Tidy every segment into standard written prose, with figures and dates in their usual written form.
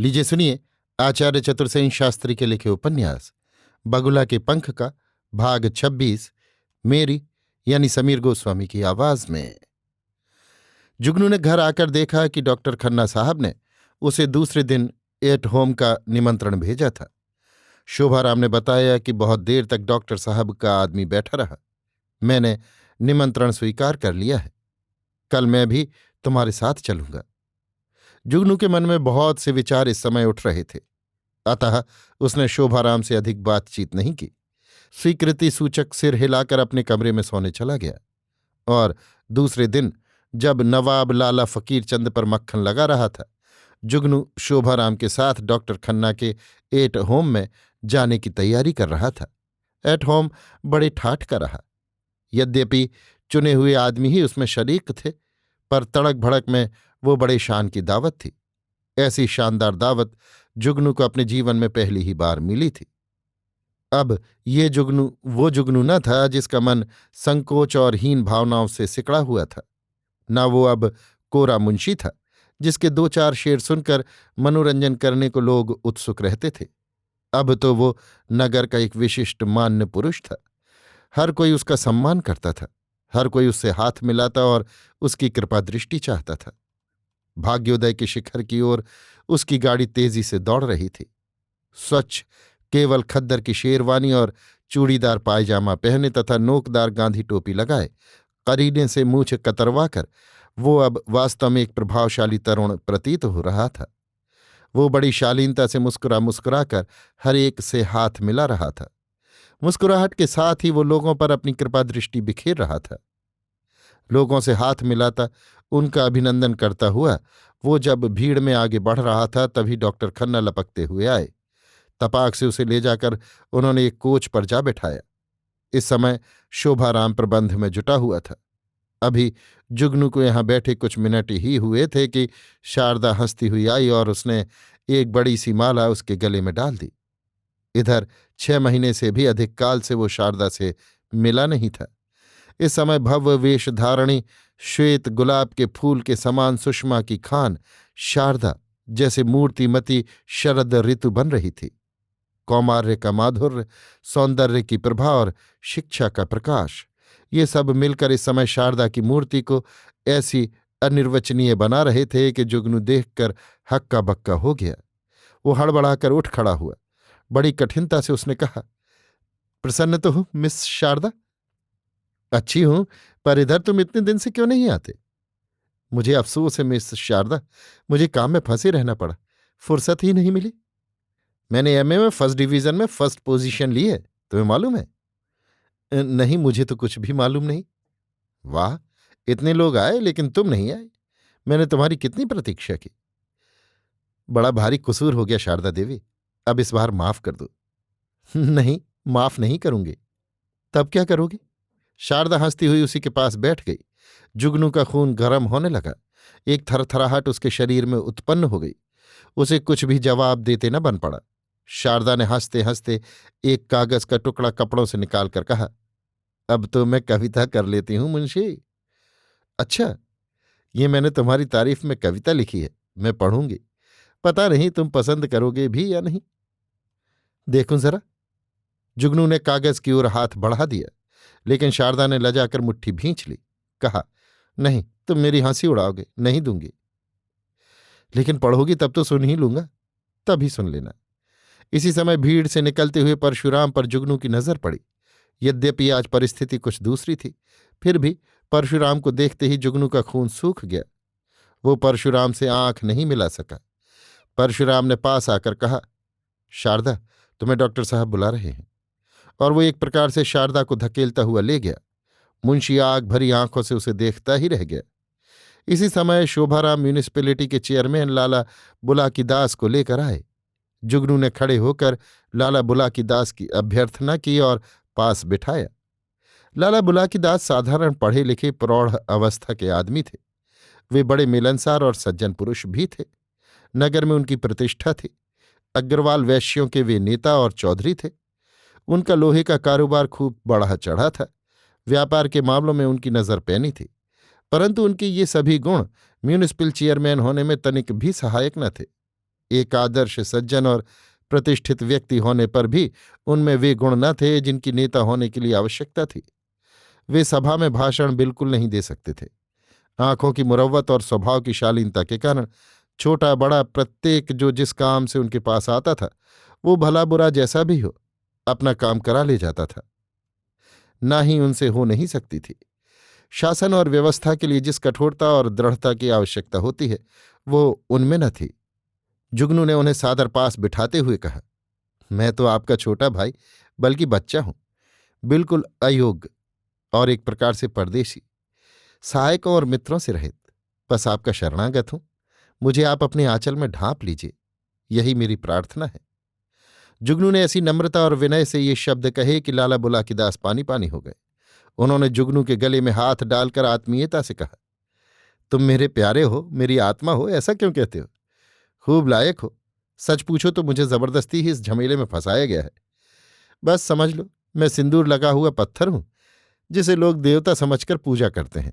लीजिए सुनिए आचार्य चतुर्सेन शास्त्री के लिखे उपन्यास बगुला के पंख का भाग 26 मेरी यानी समीर गोस्वामी की आवाज में। जुगनू ने घर आकर देखा कि डॉक्टर खन्ना साहब ने उसे दूसरे दिन एट होम का निमंत्रण भेजा था। शोभाराम ने बताया कि बहुत देर तक डॉक्टर साहब का आदमी बैठा रहा। मैंने निमंत्रण स्वीकार कर लिया है। कल मैं भी तुम्हारे साथ चलूंगा। जुगनू के मन में बहुत से विचार इस समय उठ रहे थे, अतः उसने शोभाराम से अधिक बातचीत नहीं की। स्वीकृति सूचक सिर हिलाकर अपने कमरे में सोने चला गया। और दूसरे दिन जब नवाब लाला फकीर चंद पर मक्खन लगा रहा था, जुगनू शोभाराम के साथ डॉक्टर खन्ना के एट होम में जाने की तैयारी कर रहा था। एट होम बड़े ठाठ का रहा। यद्यपि चुने हुए आदमी ही उसमें शरीक थे, पर तड़क भड़क में वो बड़े शान की दावत थी। ऐसी शानदार दावत जुगनू को अपने जीवन में पहली ही बार मिली थी। अब ये जुगनू वो जुगनू न था जिसका मन संकोच और हीन भावनाओं से सिकड़ा हुआ था। न वो अब कोरा मुंशी था जिसके दो चार शेर सुनकर मनोरंजन करने को लोग उत्सुक रहते थे। अब तो वो नगर का एक विशिष्ट मान्य पुरुष था। हर कोई उसका सम्मान करता था, हर कोई उससे हाथ मिलाता और उसकी कृपा दृष्टि चाहता था। भाग्योदय के शिखर की ओर उसकी गाड़ी तेजी से दौड़ रही थी। स्वच्छ केवल खद्दर की शेरवानी और चूड़ीदार पायजामा पहने तथा नोकदार गांधी टोपी लगाए करीने से मूंछ कतरवा कर वो अब वास्तव में एक प्रभावशाली तरुण प्रतीत हो रहा था। वो बड़ी शालीनता से मुस्कुरा मुस्कुराकर हर एक से हाथ मिला रहा था। मुस्कुराहट के साथ ही वो लोगों पर अपनी कृपा दृष्टि बिखेर रहा था। लोगों से हाथ मिलाता, उनका अभिनंदन करता हुआ वो जब भीड़ में आगे बढ़ रहा था, तभी डॉक्टर खन्ना लपकते हुए आए। तपाक से उसे ले जाकर उन्होंने एक कोच पर जा बैठाया। इस समय शोभाराम प्रबंध में जुटा हुआ था। अभी जुगनू को यहां बैठे कुछ मिनट ही हुए थे कि शारदा हंसती हुई आई और उसने एक बड़ी सी माला उसके गले में डाल दी। इधर 6 महीने से भी अधिक काल से वो शारदा से मिला नहीं था। इस समय भव्य वेशधारणी श्वेत गुलाब के फूल के समान सुषमा की खान शारदा जैसे मूर्तिमती शरद ऋतु बन रही थी। कौमार्य का माधुर्य, सौंदर्य की प्रभा और शिक्षा का प्रकाश, ये सब मिलकर इस समय शारदा की मूर्ति को ऐसी अनिर्वचनीय बना रहे थे कि जुगनू देखकर हक्का बक्का हो गया। वो हड़बड़ाकर उठ खड़ा हुआ। बड़ी कठिनता से उसने कहा, प्रसन्न तो हो मिस शारदा? अच्छी हूं, पर इधर तुम इतने दिन से क्यों नहीं आते? मुझे अफसोस है मिस शारदा, मुझे काम में फंसे रहना पड़ा, फुर्सत ही नहीं मिली। मैंने एमए में फर्स्ट डिवीजन में फर्स्ट पोजीशन ली है, तुम्हें मालूम है? नहीं, मुझे तो कुछ भी मालूम नहीं। वाह, इतने लोग आए लेकिन तुम नहीं आए। मैंने तुम्हारी कितनी प्रतीक्षा की। बड़ा भारी कसूर हो गया शारदा देवी, अब इस बार माफ कर दो। नहीं, माफ नहीं करूंगी। तब क्या करोगे? शारदा हंसती हुई उसी के पास बैठ गई। जुगनू का खून गर्म होने लगा। एक थरथराहट उसके शरीर में उत्पन्न हो गई। उसे कुछ भी जवाब देते न बन पड़ा। शारदा ने हंसते हंसते एक कागज का टुकड़ा कपड़ों से निकालकर कहा, अब तो मैं कविता कर लेती हूं मुंशी। अच्छा, ये मैंने तुम्हारी तारीफ में कविता लिखी है, मैं पढ़ूंगी। पता नहीं तुम पसंद करोगे भी या नहीं। देखूं जरा। जुगनू ने कागज की ओर हाथ बढ़ा दिया, लेकिन शारदा ने लजाकर मुट्ठी भींच ली। कहा, नहीं, तुम मेरी हंसी उड़ाओगे, नहीं दूंगी। लेकिन पढ़ोगी तब तो सुन ही लूंगा, तभी सुन लेना। इसी समय भीड़ से निकलते हुए परशुराम पर जुगनू की नजर पड़ी। यद्यपि आज परिस्थिति कुछ दूसरी थी, फिर भी परशुराम को देखते ही जुगनू का खून सूख गया। वो परशुराम से आंख नहीं मिला सका। परशुराम ने पास आकर कहा, शारदा, तुम्हें डॉक्टर साहब बुला रहे हैं। और वो एक प्रकार से शारदा को धकेलता हुआ ले गया। मुंशी आग भरी आंखों से उसे देखता ही रह गया। इसी समय शोभाराम म्यूनिसिपैलिटी के चेयरमैन लाला बुलाकी दास को लेकर आए। जुगनू ने खड़े होकर लाला बुलाकी दास की अभ्यर्थना की और पास बिठाया। लाला बुलाकी दास साधारण पढ़े लिखे प्रौढ़ अवस्था के आदमी थे। वे बड़े मिलनसार और सज्जन पुरुष भी थे। नगर में उनकी प्रतिष्ठा थी। अग्रवाल वैश्यों के वे नेता और चौधरी थे। उनका लोहे का कारोबार खूब बढ़ा चढ़ा था। व्यापार के मामलों में उनकी नजर पैनी थी, परंतु उनके ये सभी गुण म्यूनिसिपल चेयरमैन होने में तनिक भी सहायक न थे। एक आदर्श सज्जन और प्रतिष्ठित व्यक्ति होने पर भी उनमें वे गुण न थे जिनकी नेता होने के लिए आवश्यकता थी। वे सभा में भाषण बिल्कुल नहीं दे सकते थे। आंखों की मुरव्वत और स्वभाव की शालीनता के कारण छोटा बड़ा प्रत्येक जो जिस काम से उनके पास आता था, वो भला बुरा जैसा भी हो, अपना काम करा ले जाता था। ना ही उनसे हो नहीं सकती थी। शासन और व्यवस्था के लिए जिस कठोरता और दृढ़ता की आवश्यकता होती है, वो उनमें न थी। जुगनू ने उन्हें सादर पास बिठाते हुए कहा, मैं तो आपका छोटा भाई बल्कि बच्चा हूं, बिल्कुल अयोग्य और एक प्रकार से परदेशी, सहायकों और मित्रों से रहित। बस आपका शरणागत हूं। मुझे आप अपने आंचल में ढांप लीजिए, यही मेरी प्रार्थना है। जुगनू ने ऐसी नम्रता और विनय से ये शब्द कहे कि लाला बुलाकीदास पानी पानी हो गए। उन्होंने जुगनू के गले में हाथ डालकर आत्मीयता से कहा, तुम मेरे प्यारे हो, मेरी आत्मा हो, ऐसा क्यों कहते हो? खूब लायक हो। सच पूछो तो मुझे जबरदस्ती ही इस झमेले में फंसाया गया है। बस समझ लो, मैं सिंदूर लगा हुआ पत्थर हूं जिसे लोग देवता समझकर पूजा करते हैं।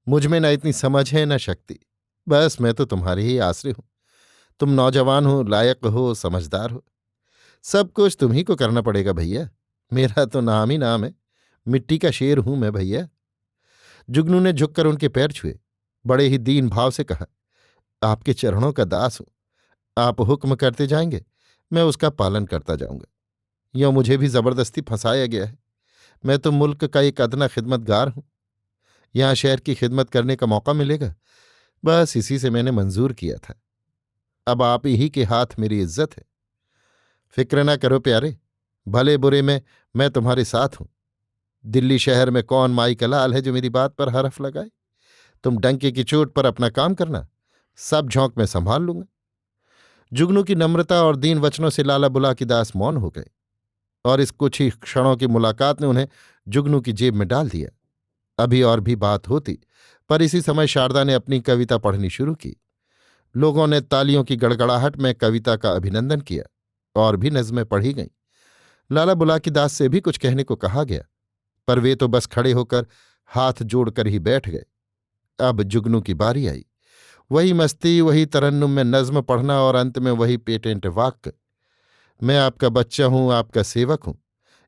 मुझ में न इतनी समझ है न शक्ति। बस मैं तो तुम्हारे ही आश्रय हूं। तुम नौजवान हो, लायक हो, समझदार हो। सब कुछ तुम्ही को करना पड़ेगा भैया। मेरा तो नाम ही नाम है, मिट्टी का शेर हूं मैं भैया। जुगनू ने झुककर उनके पैर छुए, बड़े ही दीन भाव से कहा, आपके चरणों का दास हूं। आप हुक्म करते जाएंगे, मैं उसका पालन करता जाऊंगा। यों मुझे भी जबरदस्ती फंसाया गया है। मैं तो मुल्क का एक अदना खिदमतगार हूं। यहां शहर की खिदमत करने का मौका मिलेगा, बस इसी से मैंने मंजूर किया था। अब आप ही के हाथ मेरी इज्जत है। फिक्र न करो प्यारे, भले बुरे में मैं तुम्हारे साथ हूं। दिल्ली शहर में कौन माई का लाल है जो मेरी बात पर हरफ लगाए? तुम डंके की चोट पर अपना काम करना, सब झोंक में संभाल लूंगा। जुगनू की नम्रता और दीन वचनों से लाला बुलाकीदास मौन हो गए, और इस कुछ ही क्षणों की मुलाकात ने उन्हें जुगनू की जेब में डाल दिया। अभी और भी बात होती, पर इसी समय शारदा ने अपनी कविता पढ़नी शुरू की। लोगों ने तालियों की गड़गड़ाहट में कविता का अभिनंदन किया, और भी नज़में पढ़ी गईं। लाला बुलाकीदास से भी कुछ कहने को कहा गया, पर वे तो बस खड़े होकर हाथ जोड़कर ही बैठ गए। अब जुगनू की बारी आई। वही मस्ती, वही तरन्नुम में नज्म पढ़ना, और अंत में वही पेटेंट वाक्य, मैं आपका बच्चा हूं, आपका सेवक हूं।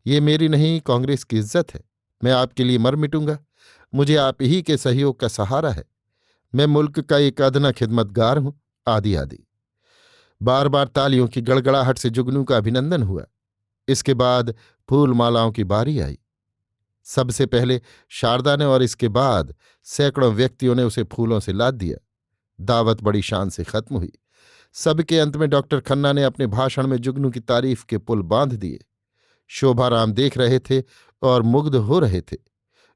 ये मेरी नहीं, कांग्रेस की इज्जत है। मैं आपके लिए मर मिटूंगा। मुझे आप ही के सहयोग का सहारा है। मैं मुल्क का एक अदना खिदमतगार हूं, आदि आदि। बार बार तालियों की गड़गड़ाहट से जुगनू का अभिनंदन हुआ। इसके बाद फूल मालाओं की बारी आई। सबसे पहले शारदा ने, और इसके बाद सैकड़ों व्यक्तियों ने उसे फूलों से लाद दिया। दावत बड़ी शान से खत्म हुई। सबके अंत में डॉक्टर खन्ना ने अपने भाषण में जुगनू की तारीफ के पुल बांध दिए। शोभाराम देख रहे थे और मुग्ध हो रहे थे।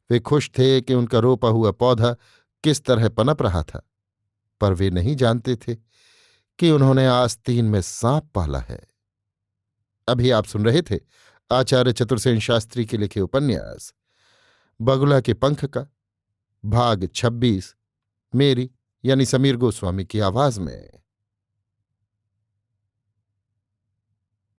वे खुश थे कि उनका रोपा हुआ पौधा किस तरह पनप रहा था, पर वे नहीं जानते थे कि उन्होंने आस्तीन में सांप पाला है। अभी आप सुन रहे थे आचार्य चतुर्सेन शास्त्री के लिखे उपन्यास बगुला के पंख का भाग 26, मेरी यानी समीर गोस्वामी की आवाज में।